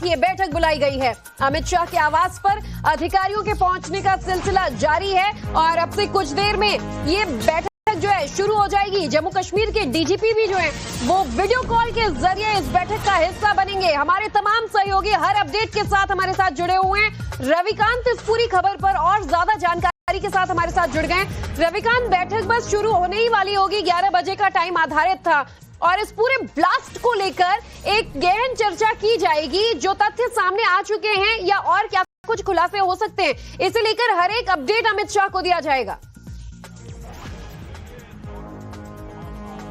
ये बैठक बुलाई गई है। अमित शाह के आवास पर अधिकारियों के पहुंचने का सिलसिला जारी है और अब से कुछ देर में ये बैठक जो है शुरू हो जाएगी। जम्मू कश्मीर के डीजीपी भी जो है वो वीडियो कॉल के जरिए इस बैठक का हिस्सा बनेंगे। हमारे तमाम सहयोगी हर अपडेट के साथ हमारे साथ जुड़े हुए हैं। रविकांत इस पूरी खबर पर और ज्यादा जानकारी के साथ हमारे साथ जुड़ गए। रविकांत, बैठक बस शुरू होने ही वाली होगी, 11 बजे का टाइम आधारित था और इस पूरे ब्लास्ट को लेकर एक गहन चर्चा की जाएगी। जो तथ्य सामने आ चुके हैं या और क्या कुछ खुलासे हो सकते हैं, इसे लेकर हर एक अपडेट अमित शाह को दिया जाएगा।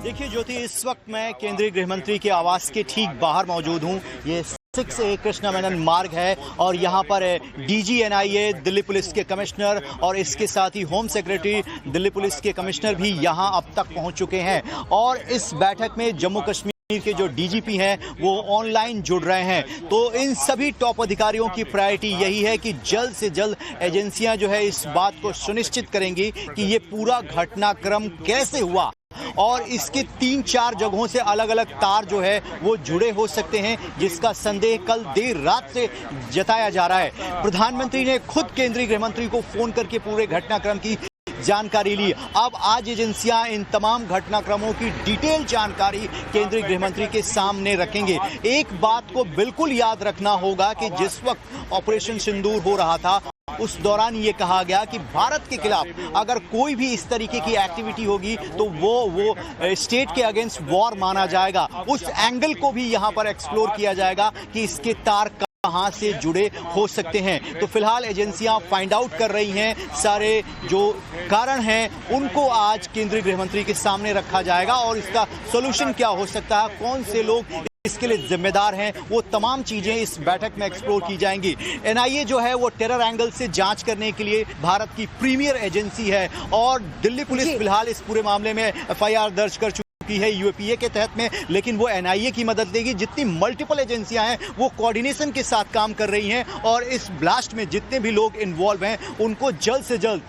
देखिए ज्योति, इस वक्त मैं केंद्रीय गृह मंत्री के आवास के ठीक बाहर मौजूद हूं। ये 6A कृष्णा मेनन मार्ग है और यहाँ पर डीजी एनआईए दिल्ली पुलिस के कमिश्नर और इसके साथ ही होम सेक्रेटरी दिल्ली पुलिस के कमिश्नर भी यहाँ अब तक पहुँच चुके हैं और इस बैठक में जम्मू कश्मीर के जो डीजीपी हैं वो ऑनलाइन जुड़ रहे हैं। तो इन सभी टॉप अधिकारियों की प्रायोरिटी यही है कि जल्द से जल्द एजेंसियां जो है इस बात को सुनिश्चित करेंगी कि ये पूरा घटनाक्रम कैसे हुआ और इसके 3-4 जगहों से अलग अलग तार जो है वो जुड़े हो सकते हैं, जिसका संदेह कल देर रात से जताया जा रहा है। प्रधानमंत्री ने खुद केंद्रीय गृह मंत्री को फोन करके पूरे घटनाक्रम की जानकारी ली। अब आज एजेंसियां इन तमाम घटनाक्रमों की डिटेल जानकारी केंद्रीय गृह मंत्री के सामने रखेंगे। एक बात को बिल्कुल याद रखना होगा कि जिस वक्त ऑपरेशन सिंदूर हो रहा था उस दौरान ये कहा गया कि भारत के खिलाफ अगर कोई भी इस तरीके की एक्टिविटी होगी तो वो स्टेट के अगेंस्ट वॉर माना जाएगा। उस एंगल को भी यहाँ पर एक्सप्लोर किया जाएगा कि इसके तार कहां से जुड़े हो सकते हैं। तो फिलहाल एजेंसियां फाइंड आउट कर रही हैं, सारे जो कारण हैं उनको आज केंद्रीय गृह मंत्री के सामने रखा जाएगा और इसका सोल्यूशन क्या हो सकता है, कौन से लोग इसके लिए जिम्मेदार हैं, वो तमाम चीजें इस बैठक में एक्सप्लोर की जाएंगी। एनआईए जो है वो टेरर एंगल से जांच करने के लिए भारत की प्रीमियर एजेंसी है और दिल्ली पुलिस फिलहाल इस पूरे मामले में एफआईआर दर्ज कर की है यूएपीए के तहत में, लेकिन वो एनआईए की मदद लेगी। जितनी मल्टीपल एजेंसियां हैं वो कोऑर्डिनेशन के साथ काम कर रही हैं और इस ब्लास्ट में जितने भी लोग इन्वॉल्व हैं उनको जल्द से जल्द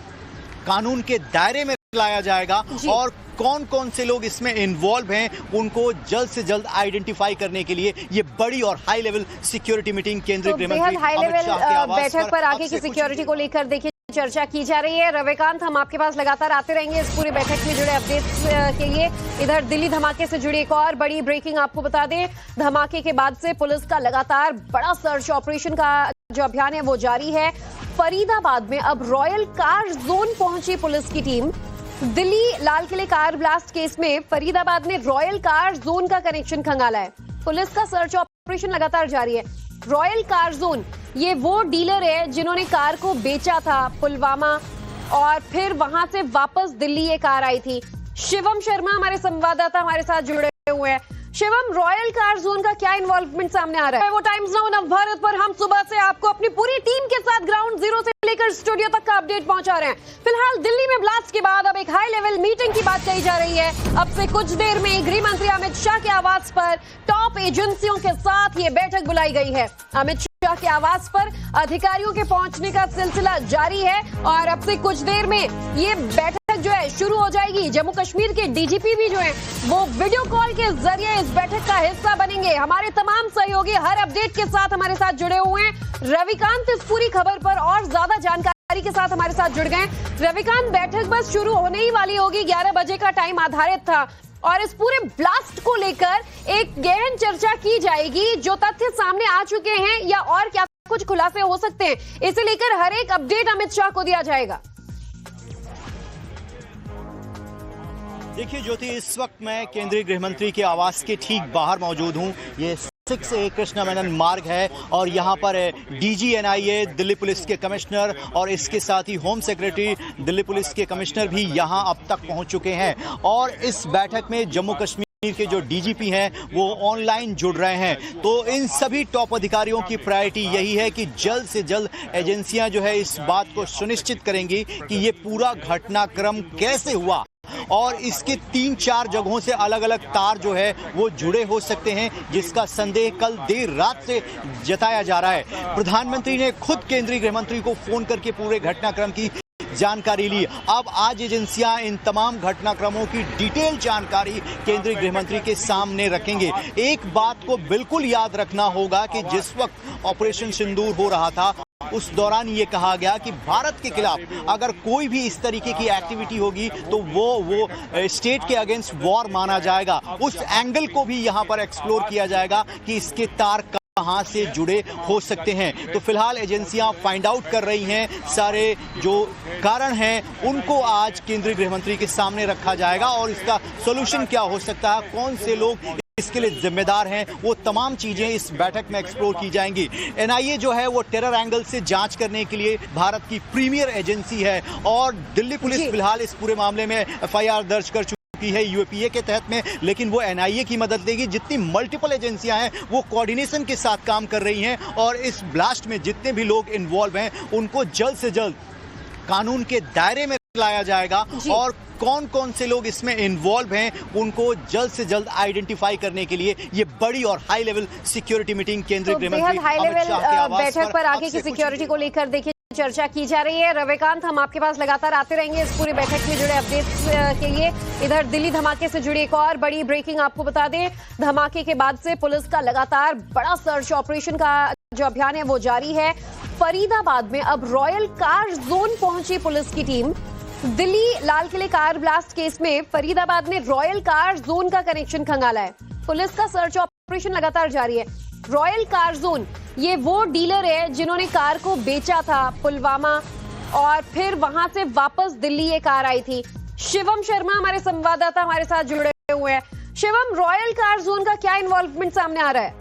कानून के दायरे में लाया जाएगा और कौन कौन से लोग इसमें इन्वॉल्व हैं उनको जल्द से जल्द आइडेंटिफाई करने के लिए ये बड़ी और हाई लेवल सिक्योरिटी मीटिंग केंद्रीय गृह मंत्री हाई लेवल बैठक पर आगे की सिक्योरिटी को लेकर देखिए चर्चा की जा रही है। रविकांत, हम आपके पास लगातार आते रहेंगे इस पूरी बैठक में जुड़े अपडेट्स के लिए। इधर दिल्ली धमाके से जुड़ी एक और बड़ी ब्रेकिंग आपको बता दें। धमाके के बाद से पुलिस का लगातार बड़ा सर्च ऑपरेशन का जो अभियान है वो जारी है। फरीदाबाद में अब रॉयल कार जोन पहुंची पुलिस की टीम। दिल्ली लाल किले कार ब्लास्ट केस में फरीदाबाद ने रॉयल कार जोन का कनेक्शन खंगाला है। पुलिस का सर्च ऑपरेशन लगातार जारी है। रॉयल कार जोन ये वो डीलर है जिन्होंने कार को बेचा था पुलवामा और फिर वहां से वापस दिल्ली ये कार आई थी। शिवम शर्मा हमारे संवाददाता हमारे साथ जुड़े हुए हैं। शिवम, रॉयल कार जोन का क्या इन्वॉल्वमेंट सामने आ रहा है? वो टाइम्स नाउ नवभारत पर हम सुबह से आपको अपनी पूरी टीम के साथ ग्राउंड जीरो से लेकर स्टूडियो तक का अपडेट पहुंचा रहे हैं। फिलहाल दिल्ली में ब्लास्ट के बाद अब एक हाई लेवल मीटिंग की बात कही जा रही है। अब से कुछ देर में गृह मंत्री अमित शाह के आवास पर टॉप एजेंसियों के साथ ये बैठक बुलाई गई है। अमित शाह के आवास पर अधिकारियों के पहुंचने का सिलसिला जारी है और अब से कुछ देर में ये बैठक जो है शुरू हो जाएगी। जम्मू कश्मीर के डीजीपी भी जो है वो वीडियो कॉल के जरिए इस बैठक का हिस्सा बनेंगे। हमारे तमाम सहयोगी हर अपडेट के साथ हमारे साथ जुड़े हुए हैं। रविकांत इस पूरी खबर पर और ज्यादा जानकारी के साथ हमारे साथ जुड़ गए। रविकांत, बैठक बस शुरू होने ही वाली होगी, 11 बजे का टाइम आधारित था और इस पूरे ब्लास्ट को लेकर एक गहन चर्चा की जाएगी। जो तथ्य सामने आ चुके हैं या और क्या कुछ खुलासे हो सकते हैं, इसे लेकर हर एक अपडेट अमित शाह को दिया जाएगा। देखिए ज्योति, इस वक्त मैं केंद्रीय गृह मंत्री के आवास के ठीक बाहर मौजूद हूं। ये 6A कृष्णा मेनन मार्ग है और यहाँ पर डीजी एनआईए दिल्ली पुलिस के कमिश्नर और इसके साथ ही होम सेक्रेटरी दिल्ली पुलिस के कमिश्नर भी यहाँ अब तक पहुँच चुके हैं और इस बैठक में जम्मू कश्मीर के जो डीजीपी हैं वो ऑनलाइन जुड़ रहे हैं। तो इन सभी टॉप अधिकारियों की प्रायोरिटी यही है कि जल्द से जल्द एजेंसियां जो है इस बात को सुनिश्चित करेंगी कि ये पूरा घटनाक्रम कैसे हुआ और इसके 3-4 जगहों से अलग अलग तार जो है वो जुड़े हो सकते हैं, जिसका संदेह कल देर रात से जताया जा रहा है। प्रधानमंत्री ने खुद केंद्रीय गृह मंत्री को फोन करके पूरे घटनाक्रम की जानकारी ली। अब आज एजेंसियां इन तमाम घटनाक्रमों की डिटेल जानकारी केंद्रीय गृह मंत्री के सामने रखेंगे। एक बात को बिल्कुल याद रखना होगा कि जिस वक्त ऑपरेशन सिंदूर हो रहा था उस दौरान ये कहा गया कि भारत के खिलाफ अगर कोई भी इस तरीके की एक्टिविटी होगी तो वो स्टेट के अगेंस्ट वॉर माना जाएगा। उस एंगल को भी यहां पर एक्सप्लोर किया जाएगा कि इसके तार कहां से जुड़े हो सकते हैं। तो फिलहाल एजेंसियां फाइंड आउट कर रही हैं, सारे जो कारण हैं उनको आज केंद्रीय गृह मंत्री के सामने रखा जाएगा और इसका सॉल्यूशन क्या हो सकता है, कौन से लोग इसके लिए जिम्मेदार हैं, वो तमाम चीजें इस बैठक में एक्सप्लोर की जाएंगी। एनआईए जो है वो टेरर एंगल से जांच करने के लिए भारत की प्रीमियर एजेंसी है और दिल्ली पुलिस फिलहाल इस पूरे मामले में एफआईआर दर्ज कर चुकी है यूएपीए के तहत में, लेकिन वो एनआईए की मदद लेगी। जितनी मल्टीपल एजेंसियां हैं वो कोऑर्डिनेशन के साथ काम कर रही हैं और इस ब्लास्ट में जितने भी लोग इन्वॉल्व हैं उनको जल्द से जल्द कानून के दायरे में लाया जाएगा और कौन कौन से लोग इसमें इन्वॉल्व हैं उनको जल्द से जल्द आइडेंटिफाई करने के लिए ये बड़ी और हाई लेवल सिक्योरिटी मीटिंग केंद्रीय गृह मंत्री हाई अमित शाह के लेवल आवास बैठक पर आगे की सिक्योरिटी को लेकर देखिए चर्चा की जा रही है। रविकांत, हम आपके पास लगातार आते रहेंगे इस पूरी बैठक में जुड़े अपडेट्स के लिए। इधर दिल्ली धमाके से जुड़ी एक और बड़ी ब्रेकिंग आपको बता दें। धमाके के बाद से पुलिस का लगातार बड़ा सर्च ऑपरेशन का जो अभियान है वो जारी है। फरीदाबाद में अब रॉयल कार जोन पहुंची पुलिस की टीम। दिल्ली लाल किले कार ब्लास्ट केस में फरीदाबाद ने रॉयल कार जोन का कनेक्शन खंगाला है। पुलिस का सर्च ऑपरेशन लगातार जारी है। रॉयल कार जोन ये वो डीलर है जिन्होंने कार को बेचा था पुलवामा और फिर वहां से वापस दिल्ली ये कार आई थी। शिवम शर्मा हमारे संवाददाता हमारे साथ जुड़े हुए हैं। शिवम, रॉयल कार जोन का क्या इन्वॉल्वमेंट सामने आ रहा है?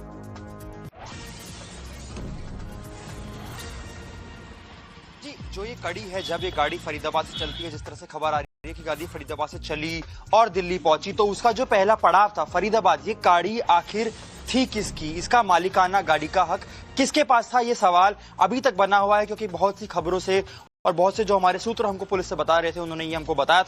जो ये कड़ी है, जब ये गाड़ी फरीदाबाद से चलती है, जिस तरह से खबर आ रही है कि गाड़ी फरीदाबाद से चली और दिल्ली पहुंची, तो उसका जो पहला पड़ाव था फरीदाबाद, ये गाड़ी आखिर थी किसकी, इसका मालिकाना गाड़ी का हक किसके पास था, ये सवाल अभी तक बना हुआ है। क्योंकि बहुत सी खबरों से और बहुत से जो हमारे सूत्र हमको पुलिस से बता रहे थे उन्होंने ये हमको बताया था